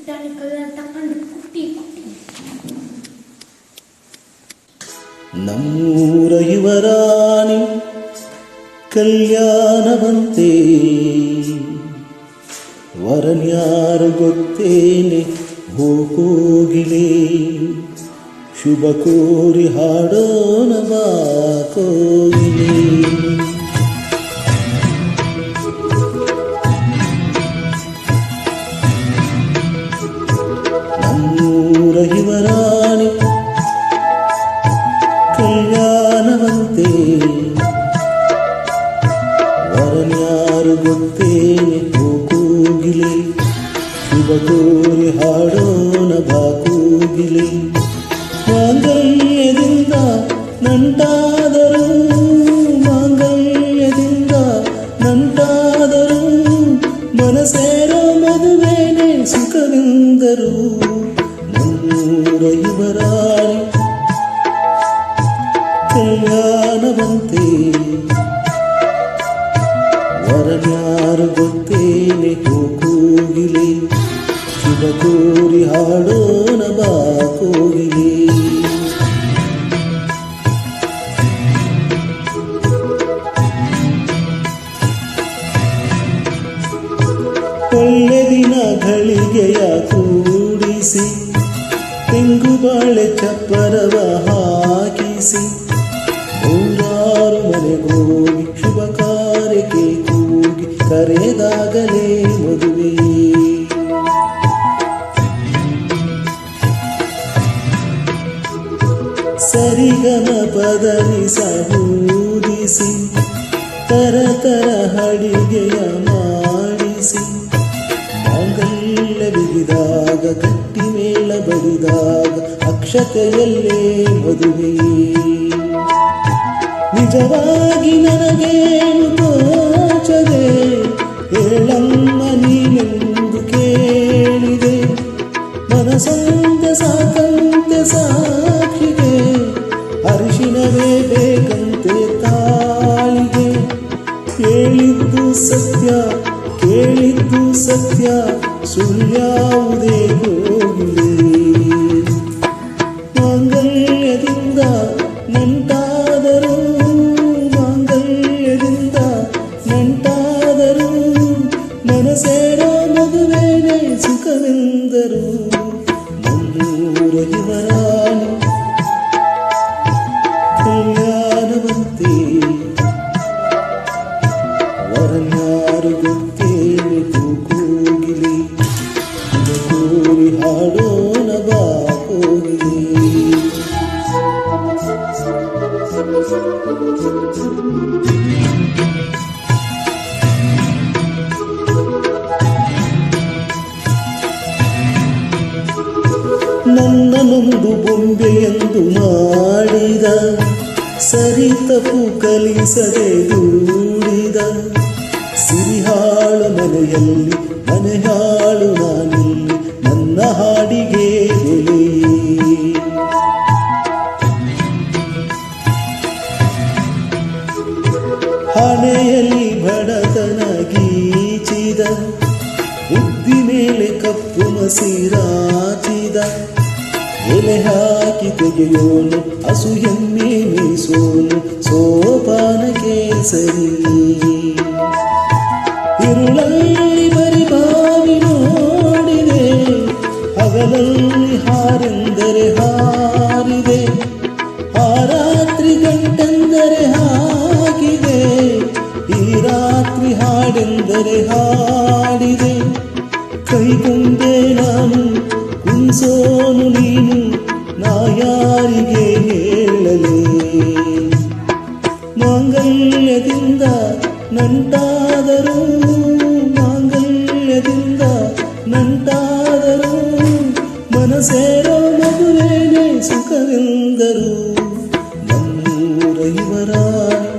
ಪುಟಾಣಿಕಲ್ಲ ತಕೊಂಡು ಕುಟ್ಟಿ ಕುಟ್ಟಿ. ನಮ್ಮೂರ ಯುವರಾಣಿ ಕಲ್ಯಾಣವಂತೆ, ವರನ್ಯಾರು ಗೊತ್ತೇನೆ ಹೋಗಿಲೆ, ಶುಭ ಕೋರಿ ಹಾಡೋಣ ಬಾ ಕೋಗಿಲೆ. ನಮ್ಮೂರ ಯುವರಾಣಿ ಕಲ್ಯಾಣವಂತೆ, ವರನ್ಯಾರು ಗೊತ್ತೇನೆ ಹೋಗಿಲೆ, ಶುಭ ಕೋರಿ ಹಾಡೋಣ ಬಾ ಕೋಗಿಲೆ. ಮಾಂಗಲ್ಯದಿಂದ ನಂಟಾದರು, ಮಾಂಗಲ್ಯದಿಂದ ನಂಟಾದರು, ಮನಸೇರೋ ಮದುವೆನೆ ಸುಖವೆಂದರು. ನಮ್ಮೂರ ಯುವರಾಣಿ ಕಲ್ಯಾಣವಂತೆ, ವರನ್ಯಾರು ಗೊತ್ತೇನೆ ಹೋಗಿಲೆ, ಶುಭ ಕೋರಿ ಹಾಡೋಣ ಬಾ ಕೋಗಿಲೆ. ಒಳ್ಳೆ ದಿನ ಗಳಿಗೆಯ ಕೂಡಿಸಿ, ತೆಂಗು ಬಾಳೆ ಚಪ್ಪರವ ಹಾಕಿಸಿ, ನೂರಾರು ಮನೆಗೋಗಿ ಶುಭ ಕಾರ್ಯಕ್ಕೆ ಕೂಗಿ ಕರೆದಾಗಲೇ ಮದುವೆ. ಸರಿಗಮ ಪದನಿ ಸಹೂದಿಸಿ, ತರತರ ಅಡಿಗೆಯ ಮಾಡಿಸಿ, ಮಾಂಗಲ್ಯ ಬಿಗಿದಾಗ ಗಟ್ಟಿ ಮೇಳ ಬಡಿದಾಗ ಅಕ್ಷತೆಯಲ್ಲೇ ಮದುವೆ. ನಿಜವಾಗಿ ನನಗೇನು ತೋಚದೆ, ಹೇಳಮ್ಮ ನೀನೆಂದು ಕೇಳಿದೆ, ಮನಸಂತೆ ಸಾಕಂತೆ ಸಾಕ್ಷಿಗೆ, ಅರಿಶಿನವೇ ಬೇಕಂತೆ ತಾಳಿಗೆ. ಕೇಳಿದ್ದು ಸತ್ಯ ಕೇಳಿದ್ದು ಸತ್ಯ, ಸುಳ್ಳ್ಯಾವುದೇ ಹೋಗಿಲೆ. ಮಾಂಗಲ್ಯದಿಂದ ನಂಟಾದರು, ಮಾಂಗಲ್ಯದಿಂದ ನಂಟಾದರು, ಮನಸೇರೋ ಮದುವೆನೆ ಸುಖವೆಂದರು. ನಮ್ಮೂರ ಯುವರಾಣಿ ಕಲ್ಯಾಣವಂತೆ, ವರನ್ಯಾರು ಗೊತ್ತೇನೆ ಹೋಗಿಲೆ, ಶುಭ ಕೋರಿ ಹಾಡೋಣ ಬಾ ಕೋಗಿಲೆ. ನನ್ನನೊಂದು ಬೊಂಬೆಯೆಂದು ಮಾಡಿದ, ಸರಿ ತಪ್ಪು ಕಲಿಸದೆ ದೂಡಿದ, ಸಿರಿಹಾಳು ಮನೆಯಲ್ಲಿ ಮನೆಹಾಳು ನಾನಿಲ್ಲಿ, ನನ್ನ ಹಾಡಿಗೆ ಬೆಲೆ. ಹಣೆಯಲ್ಲಿ ಬಡತನ ಗೀಚಿದ, ಬುದ್ಧಿ ಮೇಲೆ ಕಪ್ಪು ಮಸಿರಾಚಿದ, ಎಲೆ ಹಾಕಿ ತೆಗೆಯೋನು ಅಸೂಯನ್ನೇ ಮೀಸೋನು ಸೋಪಾನಕ್ಕೆ ಸರಿ. ಇರುಳಲ್ಲಿ ಬರಿ ಬಾವಿ ನೋಡಿದೆ, ಹಗಲಲ್ಲಿ ಹಾರೆಂದರೆ ಹಾರಿದೆ, ಆ ರಾತ್ರಿ ಗಂಟೆಂದರೆ ಹಾಕಿದೆ, ಈ ರಾತ್ರಿ ಹಾಡೆಂದರೆ ಹಾಡಿದೆ. ಕೈಗೊಂಡೆ ನಾನು ಕುಣಿಸೋನು ನೀನು, ನಾ ಯಾರಿಗೆ ಹೇಳಲೇ. ಮಾಂಗಲ್ಯದಿಂದ ನಂಟಾದರು, ಮಾಂಗಲ್ಯದಿಂದ ನಂಟಾದರು, ಮನಸೇರೋ ಮದುವೆನೆ ಸುಖವೆಂದರು. ನಮ್ಮೂರ ಯುವರಾಣಿ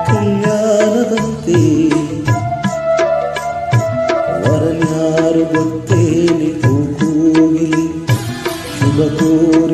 ಕಲ್ಯಾಣವಂತೆ, ವರನ್ಯಾರು ಗೊತ್ತೇನೆ ಹೋಗಿಲೆ, ಶುಭ ಕೋರಿ